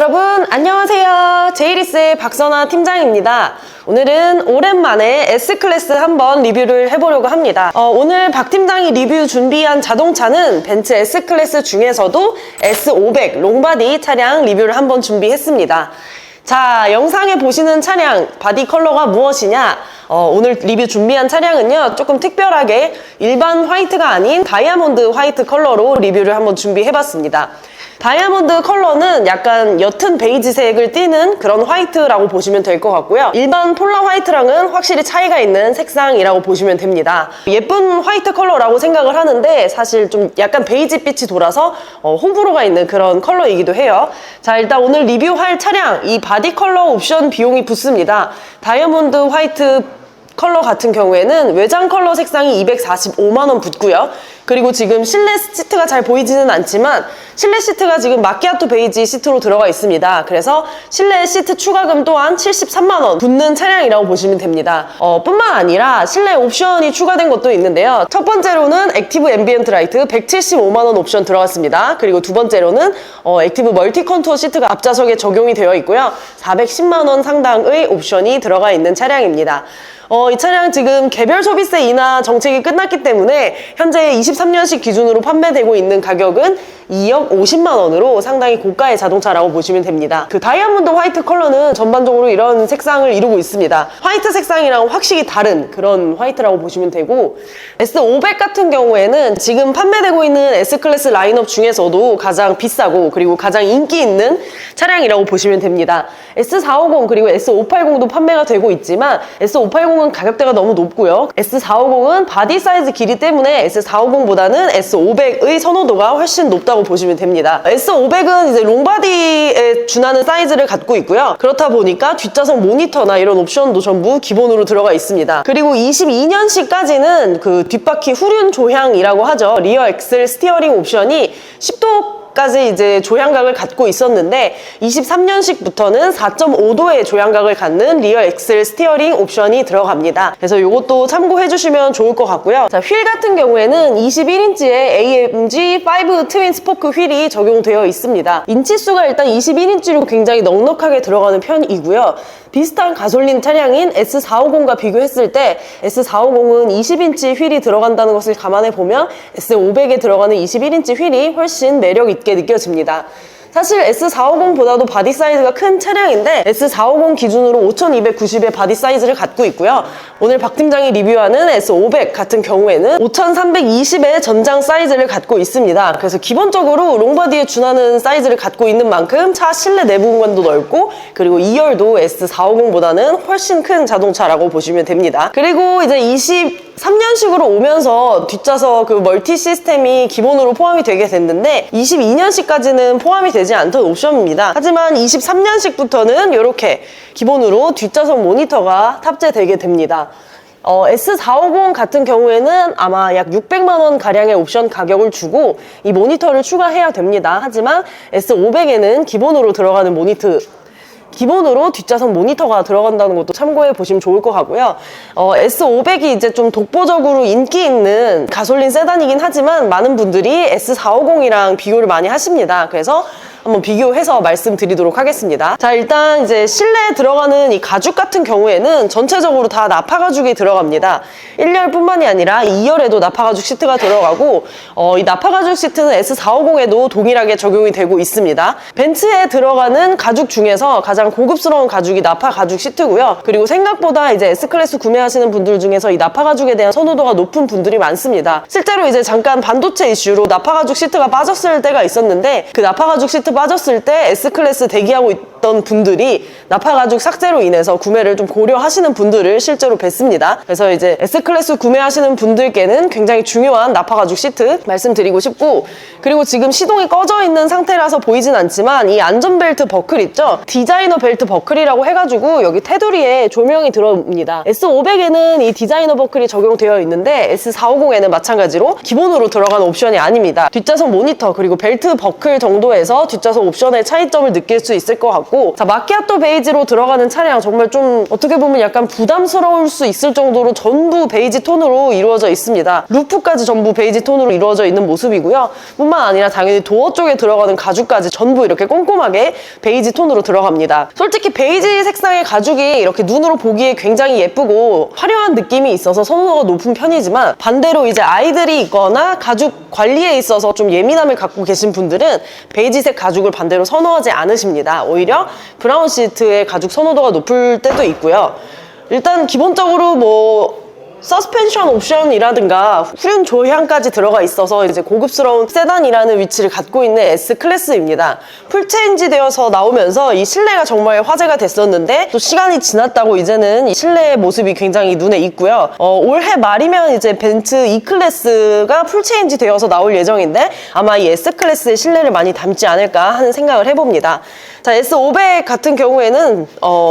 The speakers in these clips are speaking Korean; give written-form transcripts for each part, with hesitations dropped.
여러분 안녕하세요. 제이리스의 박선아 팀장입니다. 오늘은 오랜만에 S클래스 한번 리뷰를 해보려고 합니다. 오늘 박 팀장이 리뷰 준비한 자동차는 벤츠 S클래스 중에서도 S500 롱바디 차량 리뷰를 한번 준비했습니다. 자, 영상에 보시는 차량 바디 컬러가 무엇이냐? 오늘 리뷰 준비한 차량은요, 조금 특별하게 일반 화이트가 아닌 다이아몬드 화이트 컬러로 리뷰를 한번 준비해봤습니다. 다이아몬드 컬러는 약간 옅은 베이지색을 띠는 그런 화이트라고 보시면 될 것 같고요. 일반 폴라 화이트랑은 확실히 차이가 있는 색상이라고 보시면 됩니다. 예쁜 화이트 컬러라고 생각을 하는데 사실 좀 약간 베이지빛이 돌아서 호불호가 있는 그런 컬러이기도 해요. 자, 일단 오늘 리뷰할 차량, 이 바디 컬러 옵션 비용이 붙습니다. 다이아몬드 화이트 컬러 같은 경우에는 외장 컬러 색상이 245만원 붙고요. 그리고 지금 실내 시트가 잘 보이지는 않지만 실내 시트가 지금 마키아토 베이지 시트로 들어가 있습니다. 그래서 실내 시트 추가금 또한 73만원 붙는 차량이라고 보시면 됩니다. 뿐만 아니라 실내 옵션이 추가된 것도 있는데요. 첫 번째로는 액티브 앰비언트 라이트 175만원 옵션 들어갔습니다. 그리고 두 번째로는 액티브 멀티 컨투어 시트가 앞좌석에 적용이 되어 있고요. 410만원 상당의 옵션이 들어가 있는 차량입니다. 이 차량 지금 개별 소비세 인하 정책이 끝났기 때문에 현재 23년식 기준으로 판매되고 있는 가격은 2억 50만 원으로 상당히 고가의 자동차라고 보시면 됩니다. 그 다이아몬드 화이트 컬러는 전반적으로 이런 색상을 이루고 있습니다. 화이트 색상이랑 확실히 다른 그런 화이트라고 보시면 되고, S500 같은 경우에는 지금 판매되고 있는 S클래스 라인업 중에서도 가장 비싸고 그리고 가장 인기 있는 차량이라고 보시면 됩니다. S450 그리고 S580도 판매가 되고 있지만 S580은 가격대가 너무 높고요. S450은 바디 사이즈 길이 때문에 S450보다는 S500의 선호도가 훨씬 높다고 보시면 됩니다. S500은 이제 롱바디에 준하는 사이즈를 갖고 있고요. 그렇다 보니까 뒷좌석 모니터나 이런 옵션도 전부 기본으로 들어가 있습니다. 그리고 22년식까지는 그 뒷바퀴 후륜 조향이라고 하죠. 리어 엑셀 스티어링 옵션이 10도 까지 이제 조향각을 갖고 있었는데 23년식부터는 4.5도의 조향각을 갖는 리어 엑셀 스티어링 옵션이 들어갑니다. 그래서 이것도 참고해 주시면 좋을 것 같고요. 자, 휠 같은 경우에는 21인치의 AMG 5 트윈 스포크 휠이 적용되어 있습니다. 인치수가 일단 21인치로 굉장히 넉넉하게 들어가는 편이고요. 비슷한 가솔린 차량인 S450과 비교했을 때 S450은 20인치 휠이 들어간다는 것을 감안해 보면 S500에 들어가는 21인치 휠이 훨씬 매력 있게 느껴집니다. 사실 S450보다도 바디 사이즈가 큰 차량인데 S450 기준으로 5290의 바디 사이즈를 갖고 있고요. 오늘 박 팀장이 리뷰하는 S500 같은 경우에는 5320의 전장 사이즈를 갖고 있습니다. 그래서 기본적으로 롱바디에 준하는 사이즈를 갖고 있는 만큼 차 실내 내부 공간도 넓고 그리고 2열도 S450보다는 훨씬 큰 자동차라고 보시면 됩니다. 그리고 이제 23년식으로 오면서 뒷좌석 그 멀티 시스템이 기본으로 포함이 되게 됐는데 22년식까지는 포함이 되지 않던 옵션입니다. 하지만 23년식부터는 이렇게 기본으로 뒷좌석 모니터가 탑재되게 됩니다. S450 같은 경우에는 아마 약 600만 원 가량의 옵션 가격을 주고 이 모니터를 추가해야 됩니다. 하지만 S500에는 기본으로 들어가는 기본으로 뒷좌석 모니터가 들어간다는 것도 참고해 보시면 좋을 것 같고요. S500이 이제 좀 독보적으로 인기 있는 가솔린 세단이긴 하지만 많은 분들이 S450이랑 비교를 많이 하십니다. 그래서 한번 비교해서 말씀드리도록 하겠습니다. 자, 일단 이제 실내에 들어가는 이 가죽 같은 경우에는 전체적으로 다 나파 가죽이 들어갑니다. 1열뿐만이 아니라 2열에도 나파 가죽 시트가 들어가고 이 나파 가죽 시트는 S450에도 동일하게 적용이 되고 있습니다. 벤츠에 들어가는 가죽 중에서 가장 고급스러운 가죽이 나파 가죽 시트고요. 그리고 생각보다 이제 S클래스 구매하시는 분들 중에서 이 나파 가죽에 대한 선호도가 높은 분들이 많습니다. 실제로 이제 잠깐 반도체 이슈로 나파 가죽 시트가 빠졌을 때가 있었는데 그 나파 가죽 시트 빠졌을 때 S클래스 대기하고 있던 분들이 나파 가죽 삭제로 인해서 구매를 좀 고려하시는 분들을 실제로 뵀습니다. 그래서 이제 S클래스 구매하시는 분들께는 굉장히 중요한 나파 가죽 시트 말씀드리고 싶고, 그리고 지금 시동이 꺼져 있는 상태라서 보이진 않지만 이 안전벨트 버클 있죠? 디자이너 벨트 버클이라고 해가지고 여기 테두리에 조명이 들어옵니다. S500에는 이 디자이너 버클이 적용되어 있는데 S450에는 마찬가지로 기본으로 들어가는 옵션이 아닙니다. 뒷좌석 모니터 그리고 벨트 버클 정도에서 뒷좌석 앞좌석 옵션의 차이점을 느낄 수 있을 것 같고, 자, 마키아토 베이지로 들어가는 차량 정말 좀 어떻게 보면 약간 부담스러울 수 있을 정도로 전부 베이지 톤으로 이루어져 있습니다. 루프까지 전부 베이지 톤으로 이루어져 있는 모습이고요. 뿐만 아니라 당연히 도어 쪽에 들어가는 가죽까지 전부 이렇게 꼼꼼하게 베이지 톤으로 들어갑니다. 솔직히 베이지 색상의 가죽이 이렇게 눈으로 보기에 굉장히 예쁘고 화려한 느낌이 있어서 선호도가 높은 편이지만, 반대로 이제 아이들이 있거나 가죽 관리에 있어서 좀 예민함을 갖고 계신 분들은 베이지색 가죽을 반대로 선호하지 않으십니다. 오히려 브라운 시트의 가죽 선호도가 높을 때도 있고요. 일단 기본적으로 뭐 서스펜션 옵션이라든가 후륜 조향까지 들어가 있어서 이제 고급스러운 세단이라는 위치를 갖고 있는 S클래스입니다. 풀체인지 되어서 나오면서 이 실내가 정말 화제가 됐었는데, 또 시간이 지났다고 이제는 이 실내의 모습이 굉장히 눈에 익고요. 올해 말이면 이제 벤츠 E클래스가 풀체인지 되어서 나올 예정인데, 아마 이 S클래스의 실내를 많이 담지 않을까 하는 생각을 해봅니다. 자, S500 같은 경우에는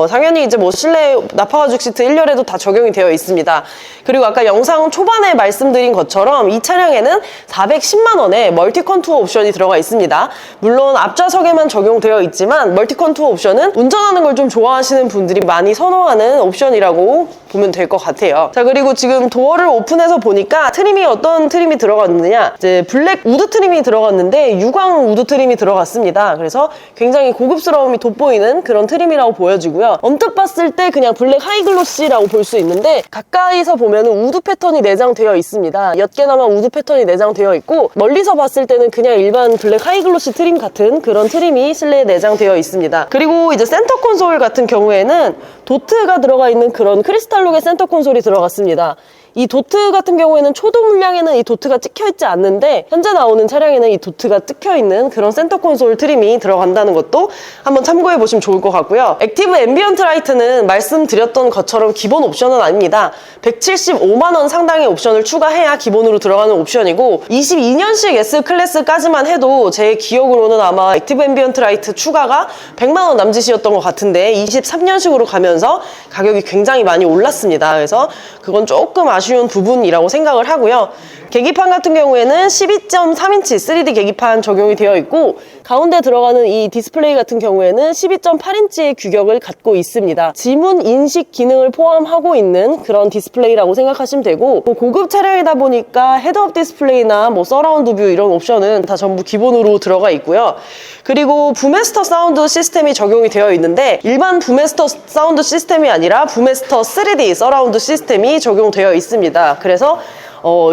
당연히 이제 뭐 실내 나파가죽 시트 1열에도 다 적용이 되어 있습니다. 그리고 아까 영상 초반에 말씀드린 것처럼 이 차량에는 410만 원의 멀티 컨투어 옵션이 들어가 있습니다. 물론 앞좌석에만 적용되어 있지만 멀티 컨투어 옵션은 운전하는 걸 좀 좋아하시는 분들이 많이 선호하는 옵션이라고 보면 될 것 같아요. 자, 그리고 지금 도어를 오픈해서 보니까 트림이 어떤 트림이 들어갔느냐, 이제 블랙 우드 트림이 들어갔는데 유광 우드 트림이 들어갔습니다. 그래서 굉장히 고급스러움이 돋보이는 그런 트림이라고 보여지고요. 언뜻 봤을 때 그냥 블랙 하이글로시라고 볼 수 있는데, 가까이서 보면 우드 패턴이 내장되어 있습니다. 옅게나마 우드 패턴이 내장되어 있고, 멀리서 봤을 때는 그냥 일반 블랙 하이글로시 트림 같은 그런 트림이 실내에 내장되어 있습니다. 그리고 이제 센터 콘솔 같은 경우에는 도트가 들어가 있는 그런 크리스탈록의 센터 콘솔이 들어갔습니다. 이 도트 같은 경우에는 초도 물량에는 이 도트가 찍혀있지 않는데, 현재 나오는 차량에는 이 도트가 찍혀있는 그런 센터 콘솔 트림이 들어간다는 것도 한번 참고해보시면 좋을 것 같고요. 액티브 앰비언트 라이트는 말씀드렸던 것처럼 기본 옵션은 아닙니다. 175만 원 상당의 옵션을 추가해야 기본으로 들어가는 옵션이고, 22년식 S클래스까지만 해도 제 기억으로는 아마 액티브 앰비언트 라이트 추가가 100만 원 남짓이었던 것 같은데, 23년식으로 가면서 가격이 굉장히 많이 올랐습니다. 그래서 그건 조금 아쉬운 부분이라고 생각을 하고요. 계기판 같은 경우에는 12.3인치 3D 계기판 적용이 되어 있고, 가운데 들어가는 이 디스플레이 같은 경우에는 12.8인치의 규격을 갖고 있습니다. 지문 인식 기능을 포함하고 있는 그런 디스플레이라고 생각하시면 되고, 뭐 고급 차량이다 보니까 헤드업 디스플레이나 뭐 서라운드 뷰 이런 옵션은 다 전부 기본으로 들어가 있고요. 그리고 부메스터 사운드 시스템이 적용이 되어 있는데, 일반 부메스터 사운드 시스템이 아니라 부메스터 3D 서라운드 시스템이 적용되어 있습니다. 그래서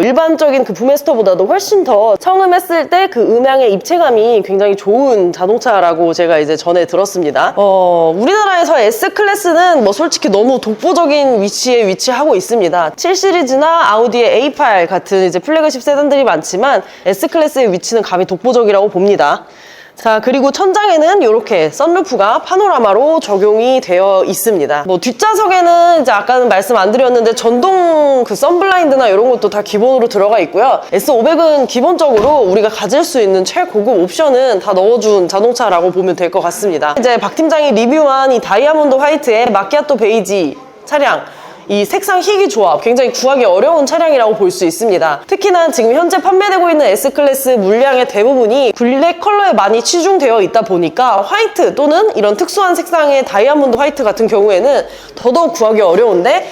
일반적인 그 부메스터보다도 훨씬 더 청음했을 때 그 음향의 입체감이 굉장히 좋은 자동차라고 제가 이제 전에 들었습니다. 우리나라에서 S클래스는 뭐 솔직히 너무 독보적인 위치에 위치하고 있습니다. 7 시리즈나 아우디의 A8 같은 이제 플래그십 세단들이 많지만 S클래스의 위치는 감히 독보적이라고 봅니다. 자, 그리고 천장에는 이렇게 선루프가 파노라마로 적용이 되어 있습니다. 뭐 뒷좌석에는 이제 아까는 말씀 안 드렸는데 전동 그 선블라인드나 이런 것도 다 기본으로 들어가 있고요. S500은 기본적으로 우리가 가질 수 있는 최고급 옵션은 다 넣어준 자동차라고 보면 될 것 같습니다. 이제 박 팀장이 리뷰한 이 다이아몬드 화이트의 마키아토 베이지 차량, 이 색상 희귀 조합 굉장히 구하기 어려운 차량이라고 볼 수 있습니다. 특히나 지금 현재 판매되고 있는 S클래스 물량의 대부분이 블랙 컬러에 많이 치중되어 있다 보니까 화이트 또는 이런 특수한 색상의 다이아몬드 화이트 같은 경우에는 더더욱 구하기 어려운데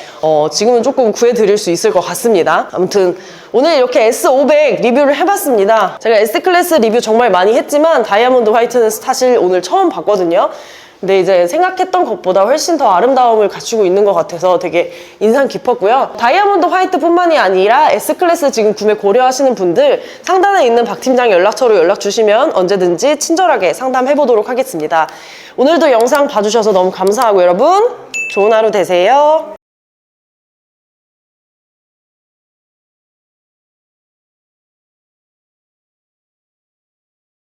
지금은 조금 구해드릴 수 있을 것 같습니다. 아무튼 오늘 이렇게 S500 리뷰를 해봤습니다. 제가 S클래스 리뷰 정말 많이 했지만 다이아몬드 화이트는 사실 오늘 처음 봤거든요. 근데 이제 생각했던 것보다 훨씬 더 아름다움을 갖추고 있는 것 같아서 되게 인상 깊었고요. 다이아몬드 화이트뿐만이 아니라 S클래스 지금 구매 고려하시는 분들 상단에 있는 박 팀장 연락처로 연락 주시면 언제든지 친절하게 상담해보도록 하겠습니다. 오늘도 영상 봐주셔서 너무 감사하고 여러분 좋은 하루 되세요.